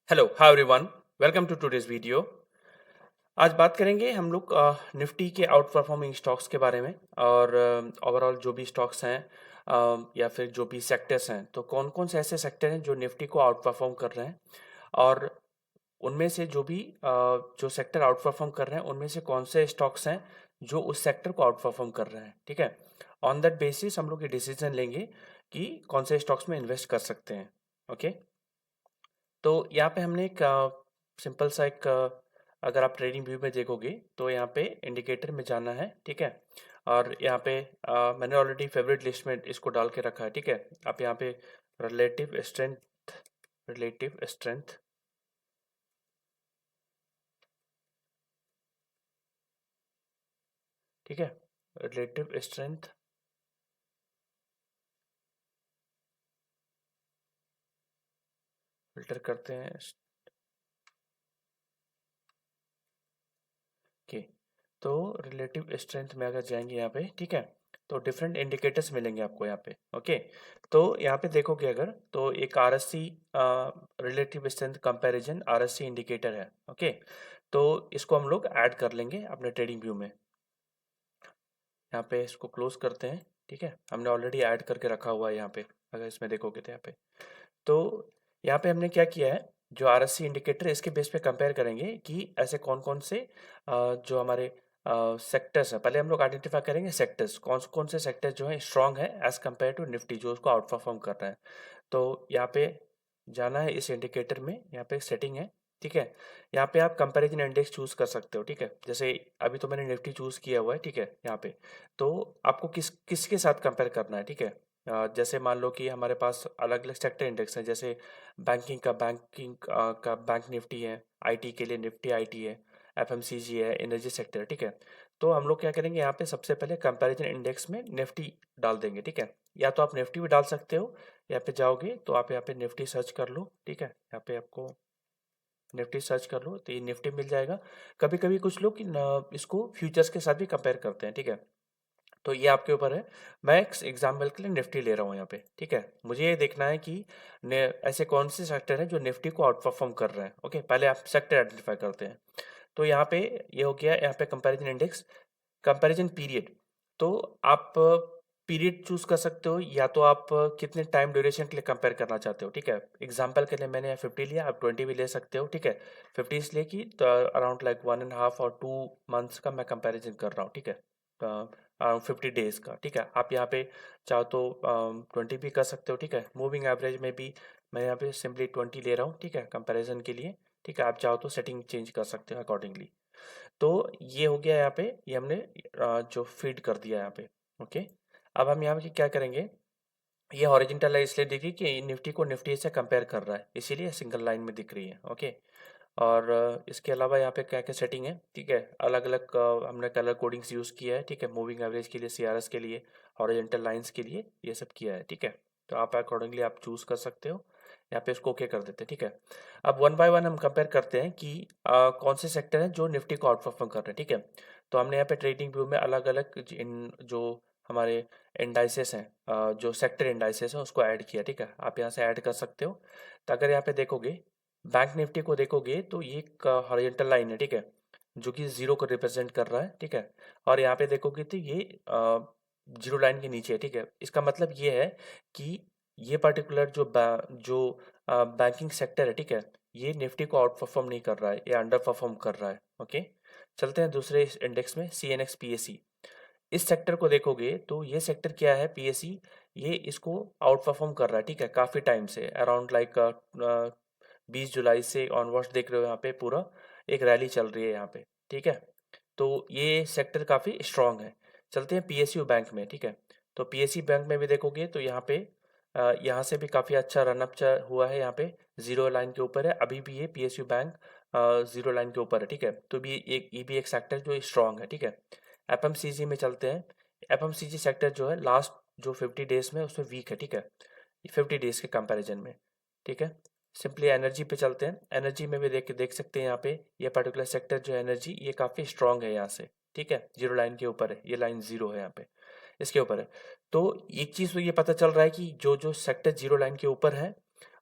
Hello hi everyone. Welcome to today's video. आज बात करेंगे हम लोग निफ्टी के आउट परफॉर्मिंग स्टॉक्स के बारे में और ओवरऑल जो भी स्टॉक्स हैं या फिर जो भी सेक्टर्स हैं, तो कौन कौन से ऐसे सेक्टर हैं जो निफ्टी को आउट परफॉर्म कर रहे हैं और उनमें से जो भी जो सेक्टर आउट परफॉर्म कर रहे हैं उनमें से कौन से स्टॉक्स हैं जो उस सेक्टर को आउट परफॉर्म कर रहे हैं। ठीक है, ऑन दैट बेसिस हम लोग ये डिसीजन लेंगे कि कौन से स्टॉक्स में इन्वेस्ट कर सकते हैं। ओके, तो यहाँ पे हमने एक सिंपल सा एक अगर आप ट्रेडिंग व्यू में देखोगे तो यहाँ पे इंडिकेटर में जाना है। ठीक है, और यहाँ पे मैंने ऑलरेडी फेवरेट लिस्ट में इसको डाल के रखा है। ठीक है, आप यहाँ पे रिलेटिव स्ट्रेंथ, रिलेटिव स्ट्रेंथ, ठीक है, रिलेटिव स्ट्रेंथ फिल्टर करते हैं। ओके, तो रिलेटिव स्ट्रेंथ में अगर जाएंगे यहाँ पे, ठीक है, तो डिफरेंट इंडिकेटर्स मिलेंगे आपको यहाँ पे। ओके, तो यहाँ पे देखोगे अगर तो एक RSC relative strength comparison RSC indicator है। ओके, तो इसको हम लोग ऐड कर लेंगे अपने ट्रेडिंग व्यू में। यहाँ पे इसको क्लोज करते हैं। ठीक है, हमने ऑलरेडी ऐड करके रखा हुआ है यहाँ पे। अगर इसमें देखोगे तो यहाँ पे, तो यहाँ पे हमने क्या किया है, जो आरएससी इंडिकेटर है इसके बेस पे कंपेयर करेंगे कि ऐसे कौन कौन से जो हमारे सेक्टर्स हैं। पहले हम लोग आइडेंटिफाई करेंगे सेक्टर्स, कौन कौन से सेक्टर्स जो है स्ट्रांग है एज कम्पेयर टू निफ्टी, जो उसको आउट परफॉर्म कर रहे हैं। तो यहाँ पे जाना है इस इंडिकेटर में, यहाँ पे सेटिंग है। ठीक है, यहाँ पे आप कंपैरिजन इंडेक्स चूज कर सकते हो। ठीक है, जैसे अभी तो मैंने निफ्टी चूज किया हुआ है। ठीक है, यहाँ पे तो आपको किसके साथ कंपेयर करना है। ठीक है, जैसे मान लो कि हमारे पास अलग अलग सेक्टर इंडेक्स हैं, जैसे बैंकिंग का बैंक निफ्टी है, आईटी के लिए निफ्टी आईटी है, एफएमसीजी है, एनर्जी सेक्टर। ठीक है, तो हम लोग क्या करेंगे, यहाँ पे सबसे पहले कंपैरिजन इंडेक्स में निफ्टी डाल देंगे। ठीक है, या तो आप निफ्टी भी डाल सकते हो, यहाँ पे जाओगे तो आप यहाँ पे निफ्टी सर्च कर लो। ठीक है, यहाँ पे आपको निफ्टी सर्च कर लो तो ये निफ्टी मिल जाएगा। कभी कभी कुछ लोग इसको फ्यूचर्स के साथ भी कंपेयर करते हैं। ठीक है, तो ये आपके ऊपर है। मैं एक एग्जाम्पल के लिए निफ्टी ले रहा हूँ यहाँ पे। ठीक है, मुझे ये देखना है कि ऐसे कौन से सेक्टर हैं जो निफ्टी को आउट परफॉर्म कर रहे हैं। ओके, पहले आप सेक्टर आइडेंटिफाई करते हैं। तो यहाँ पे ये हो गया, यहाँ पे कंपैरिजन इंडेक्स, कंपैरिजन पीरियड। तो आप पीरियड चूज कर सकते हो, या तो आप कितने टाइम ड्यूरेशन के लिए कंपेयर करना चाहते हो। ठीक है, एग्जांपल के लिए मैंने 50 लिया, आप 20 भी ले सकते हो। ठीक है, 50 इसलिए कि अराउंड लाइक 1.5 और 2 मंथ्स का मैं कंपैरिजन कर रहा हूँ। ठीक है, अराउंड 50 डेज का। ठीक है, आप यहाँ पे चाहो तो 20 भी कर सकते हो। ठीक है, मूविंग एवरेज में भी मैं यहाँ पे सिंपली 20 ले रहा हूँ। ठीक है, कंपेरिजन के लिए। ठीक है, आप चाहो तो सेटिंग चेंज कर सकते हो अकॉर्डिंगली। तो ये हो गया यहाँ पे, ये हमने जो फीड कर दिया यहाँ पे। ओके, अब हम यहाँ पे क्या करेंगे, ये हॉरिजॉन्टल है इसलिए दिख रही कि निफ्टी को निफ्टी से कंपेयर कर रहा है, इसीलिए सिंगल लाइन में दिख रही है। ओके, और इसके अलावा यहाँ पे क्या क्या सेटिंग है। ठीक है, अलग अलग हमने कलर कोडिंग्स यूज़ किया है। ठीक है, मूविंग एवरेज के लिए, सीआरएस के लिए, हॉरिजॉन्टल लाइंस के लिए, ये सब किया है। ठीक है, तो आप अकॉर्डिंगली आप चूज़ कर सकते हो। यहाँ पे इसको ओके कर देते हैं। ठीक है, अब वन बाय वन हम कंपेयर करते हैं कि कौन से सेक्टर हैं जो निफ्टी को आउट परफॉर्म कर रहे हैं। ठीक है, तो हमने यहाँ पे ट्रेडिंग व्यू में अलग अलग इन जो हमारे इंडाइसेस हैं, जो सेक्टर इंडाइसेस हैं उसको ऐड किया। ठीक है, आप यहाँ से ऐड कर सकते हो। तो अगर यहाँ पे देखोगे, बैंक निफ्टी को देखोगे तो ये एक हॉरिजॉन्टल लाइन है। ठीक है, जो कि जीरो को रिप्रेजेंट कर रहा है। ठीक है, और यहाँ पे देखोगे तो ये जीरो लाइन के नीचे है। ठीक है, इसका मतलब ये है कि ये पर्टिकुलर जो बैंकिंग सेक्टर है, ठीक है, ये निफ्टी को आउट परफॉर्म नहीं कर रहा है, ये अंडर परफॉर्म कर रहा है। ओके, चलते हैं दूसरे इंडेक्स में, C N X P S C. इस सेक्टर को देखोगे तो ये सेक्टर क्या है, पी एस सी, ये इसको आउट परफॉर्म कर रहा है। ठीक है, काफ़ी टाइम से, अराउंड लाइक 20 जुलाई से ऑनवर्ड्स देख रहे हो, यहाँ पे पूरा एक रैली चल रही है यहाँ पे। ठीक है, तो ये सेक्टर काफ़ी स्ट्रांग है। चलते हैं पीएसयू बैंक में। ठीक है, तो पीएसयू बैंक में भी देखोगे तो यहाँ पे यहाँ से भी काफ़ी अच्छा रनअप हुआ है। यहाँ पे जीरो लाइन के ऊपर है अभी भी ये पीएसयू बैंक, जीरो लाइन के ऊपर है। ठीक है, तो भी एक ये भी एक सेक्टर जो स्ट्रांग है। ठीक है, एफएमसीजी में चलते हैं। एफएमसीजी सेक्टर जो है लास्ट जो 50 डेज में उसमें वीक है। ठीक है, 50 डेज के कंपैरिजन में। ठीक है, सिंपली एनर्जी पे चलते हैं। एनर्जी में भी देख सकते हैं यहाँ पे, ये पर्टिकुलर सेक्टर जो है एनर्जी, ये काफ़ी स्ट्रांग है यहाँ से। ठीक है, जीरो लाइन के ऊपर है, ये लाइन जीरो है यहाँ पे, इसके ऊपर है। तो एक चीज़ तो ये पता चल रहा है कि जो जो सेक्टर जीरो लाइन के ऊपर है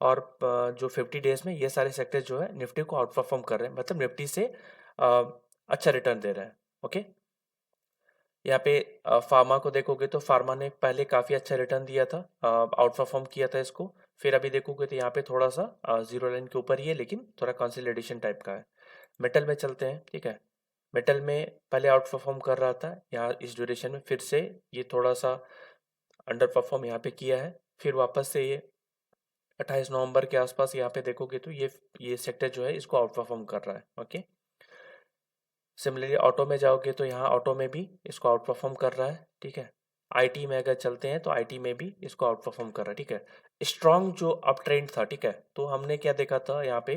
और जो 50 डेज में ये सारे सेक्टर जो है निफ्टी को आउट परफॉर्म कर रहे हैं, मतलब निफ्टी से अच्छा रिटर्न दे रहे हैं। ओके, यहाँ पे फार्मा को देखोगे तो फार्मा ने पहले काफ़ी अच्छा रिटर्न दिया था, आउट परफॉर्म किया था इसको। फिर अभी देखोगे तो यहाँ पे थोड़ा सा जीरो लाइन के ऊपर ही है, लेकिन थोड़ा कंसोलिडेशन टाइप का है। मेटल में चलते हैं, ठीक है। मेटल में पहले आउट परफॉर्म कर रहा था, यहाँ इस ड्यूरेशन में फिर से ये थोड़ा सा अंडर परफॉर्म यहाँ पे किया है। फिर वापस से ये 28 नवंबर के आसपास यहाँ पे देखोगे तो ये सेक्टर जो है इसको आउट परफॉर्म कर रहा है। ओके, सिमिलरली ऑटो में जाओगे तो यहाँ ऑटो में भी इसको आउट परफॉर्म कर रहा है, ठीक है। आईटी में अगर चलते हैं तो आईटी में भी इसको आउट परफॉर्म कर रहा है, ठीक है। स्ट्रॉन्ग जो अप ट्रेंड था, ठीक है, तो हमने क्या देखा था यहाँ पे,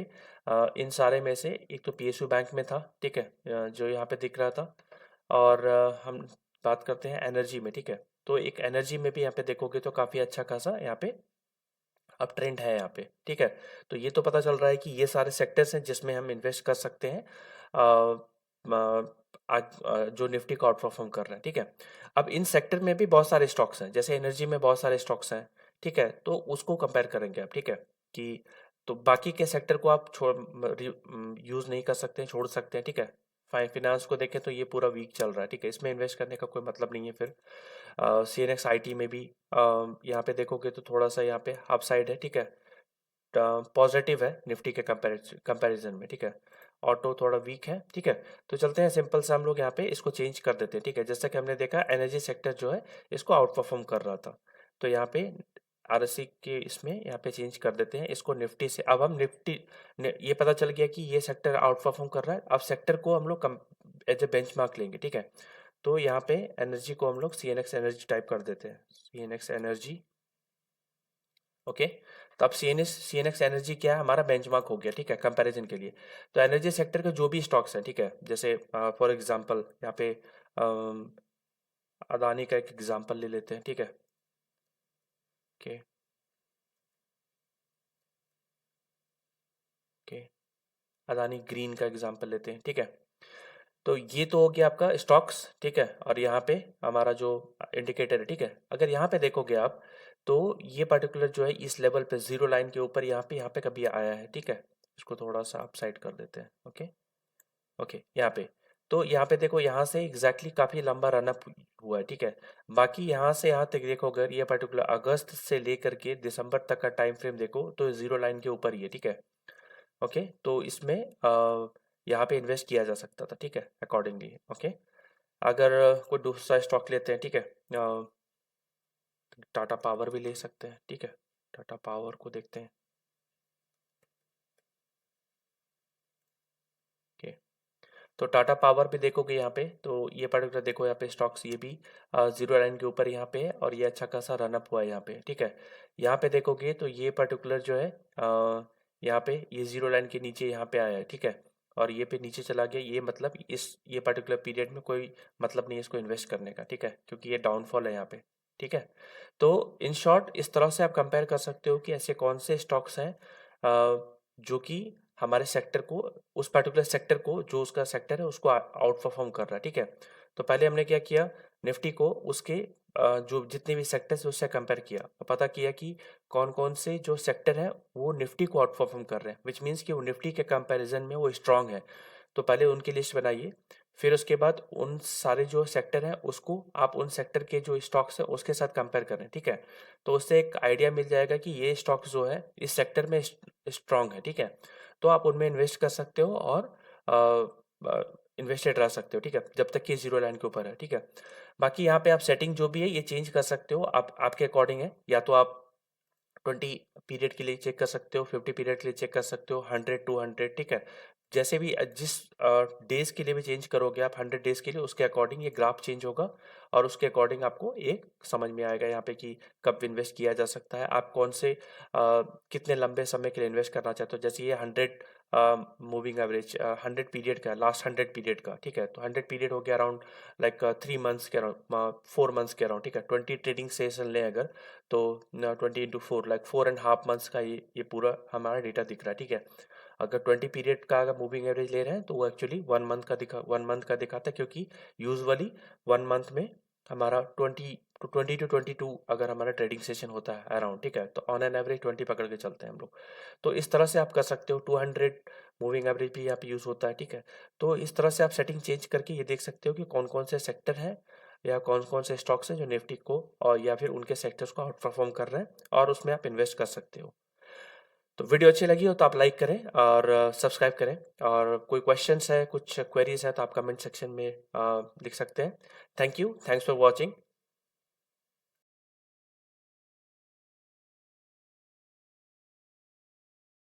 इन सारे में से एक तो पीएसयू बैंक में था, ठीक है, जो यहाँ पे दिख रहा था। और हम बात करते हैं एनर्जी में, ठीक है। तो एक एनर्जी में भी यहाँ पे देखोगे तो काफ़ी अच्छा खासा यहाँ पे अप ट्रेंड है यहाँ पे, ठीक है। तो ये तो पता चल रहा है कि ये सारे सेक्टर्स हैं जिसमें हम इन्वेस्ट कर सकते हैं, आज जो निफ्टी को आउट परफॉर्म कर रहे हैं, ठीक है। अब इन सेक्टर में भी बहुत सारे स्टॉक्स हैं, जैसे एनर्जी में बहुत सारे स्टॉक्स हैं, ठीक है, तो उसको कंपेयर करेंगे आप, ठीक है, कि तो बाकी के सेक्टर को आप छोड़ यूज़ नहीं कर सकते हैं, छोड़ सकते हैं, ठीक है। फाइनेंस को देखें तो ये पूरा वीक चल रहा है, ठीक है, इसमें इन्वेस्ट करने का कोई मतलब नहीं है। फिर C N X I T में भी यहाँ पे देखोगे तो थोड़ा सा यहाँ पे अप साइड है, ठीक है, पॉजिटिव है निफ्टी के कंपैरिजन में, ठीक है। ऑटो थोड़ा वीक है, ठीक है। तो चलते हैं सिंपल से हम लोग यहाँ पे इसको चेंज कर देते हैं, ठीक है। जैसा कि हमने देखा एनर्जी सेक्टर जो है इसको आउट परफॉर्म कर रहा था, तो यहाँ पे आरएससी के इसमें यहाँ पे चेंज कर देते हैं इसको निफ्टी से। अब हम ये पता चल गया कि ये सेक्टर आउट परफॉर्म कर रहा है, अब सेक्टर को हम लोग एज ए बेंचमार्क लेंगे, ठीक है। तो यहाँ पे एनर्जी को हम लोग C N X energy type कर देते हैं, C N X energy. Okay, तो अब सी एन एक्स एनर्जी क्या है, हमारा बेंचमार्क हो गया, ठीक है, कंपैरिजन के लिए। तो एनर्जी सेक्टर के जो भी स्टॉक्स हैं, ठीक है, जैसे फॉर एग्जांपल यहाँ पे अम, अदानी का एक एग्जांपल ले लेते हैं, ठीक है। ओके ओके, अदानी ग्रीन का एग्जांपल लेते हैं, ठीक है। तो ये तो हो गया आपका स्टॉक्स, ठीक है, और यहाँ पे हमारा जो इंडिकेटर है, ठीक है। अगर यहाँ पे देखोगे आप तो ये पर्टिकुलर जो है इस लेवल पे जीरो लाइन के ऊपर यहाँ पे कभी आया है, ठीक है। इसको थोड़ा सा अप साइड कर देते हैं। ओके ओके, यहाँ पे तो यहाँ पे देखो, यहाँ से एग्जैक्टली काफ़ी लंबा रनअप हुआ है, ठीक है। बाकी यहाँ से यहाँ तक देखो, अगर ये पर्टिकुलर अगस्त से लेकर के दिसंबर तक का टाइम फ्रेम देखो तो जीरो लाइन के ऊपर ही है, ठीक है। ओके, तो इसमें यहाँ पे इन्वेस्ट किया जा सकता था, ठीक है, अकॉर्डिंगली। ओके, अगर कोई दूसरा स्टॉक लेते हैं, ठीक है, टाटा पावर भी ले सकते हैं, ठीक है। टाटा पावर को देखते हैं। ओके, तो टाटा पावर भी देखोगे यहाँ पे तो ये पर्टिकुलर देखो, यहाँ पे स्टॉक्स ये भी जीरो लाइन के ऊपर यहाँ पे है, और ये अच्छा खासा रनअप हुआ है यहाँ पे, ठीक है। यहाँ पे देखोगे तो ये पर्टिकुलर जो है यहाँ पे ये जीरो लाइन के नीचे यहाँ पे आया है, ठीक है, और ये पे नीचे चला गया। ये मतलब ये पर्टिकुलर पीरियड में कोई मतलब नहीं है इसको इन्वेस्ट करने का, ठीक है, क्योंकि ये डाउनफॉल है यहाँ पे, ठीक है। तो इन शॉर्ट इस तरह से आप कंपेयर कर सकते हो कि ऐसे कौन से स्टॉक्स हैं जो कि हमारे सेक्टर को, उस पर्टिकुलर सेक्टर को, जो उसका सेक्टर है उसको आउट परफॉर्म कर रहा है, ठीक है। तो पहले हमने क्या किया, निफ्टी को उसके जो जितने भी सेक्टर्स उससे कंपेयर किया और पता किया कि कौन कौन से जो सेक्टर है वो निफ्टी को आउट परफॉर्म कर रहे हैं, विच मीन्स कि वो निफ्टी के कंपैरिजन में वो स्ट्रांग है। तो पहले उनकी लिस्ट बनाइए, फिर उसके बाद उन सारे जो सेक्टर हैं उसको आप उन सेक्टर के जो स्टॉक्स है उसके साथ कंपेयर करें, ठीक है। तो उससे एक आइडिया मिल जाएगा कि ये स्टॉक्स जो है इस सेक्टर में स्ट्रांग है, ठीक है। तो आप उनमें इन्वेस्ट कर सकते हो और इन्वेस्टेड रह सकते हो, ठीक है, जब तक कि जीरो लाइन के ऊपर है, ठीक है। बाकी यहाँ पे आप सेटिंग जो भी है ये चेंज कर सकते हो, आप आपके अकॉर्डिंग है, या तो आप 20 पीरियड के लिए चेक कर सकते हो, 50 पीरियड के लिए चेक कर सकते हो, 100 200, ठीक है। जैसे भी जिस डेज के लिए भी चेंज करोगे आप 100 डेज के लिए, उसके अकॉर्डिंग ये ग्राफ चेंज होगा, और उसके अकॉर्डिंग आपको एक समझ में आएगा यहाँ पे कि कब इन्वेस्ट किया जा सकता है, आप कौन से कितने लंबे समय के लिए इन्वेस्ट करना चाहते हो। जैसे ये 100 मूविंग एवरेज 100 पीरियड का, लास्ट 100 पीरियड का, ठीक है। तो 100 पीरियड हो गया अराउंड लाइक 3 मंथ्स के अराउंड, 4 मंथ्स के अराउंड, ठीक है। 20 ट्रेडिंग सेशन लें अगर, तो 20 × 4 लाइक 4.5 मंथ्स का ये पूरा हमारा डेटा दिख रहा है, ठीक है। अगर 20 पीरियड का अगर मूविंग एवरेज ले रहे हैं तो वो एक्चुअली 1 मंथ का दिखाता है, क्योंकि यूजुअली 1 मंथ में हमारा टू 20 to 22 अगर हमारा ट्रेडिंग सेशन होता है अराउंड, ठीक है, तो ऑन एन एवरेज 20 पकड़ के चलते हैं हम लोग। तो इस तरह से आप कर सकते हो। 200 मूविंग एवरेज भी यहाँ पे यूज़ होता है, ठीक है। तो इस तरह से आप सेटिंग चेंज करके ये देख सकते हो कि कौन कौन से सेक्टर हैं या कौन कौन से स्टॉक्स हैं जो निफ्टी को और या फिर उनके सेक्टर्स को आउट परफॉर्म कर रहे हैं, और उसमें आप इन्वेस्ट कर सकते हो। तो वीडियो अच्छी लगी हो तो आप लाइक करें और सब्सक्राइब करें, और कोई क्वेश्चंस है, कुछ क्वेरीज है तो आप कमेंट सेक्शन में लिख सकते हैं। Thank you, thanks for watching.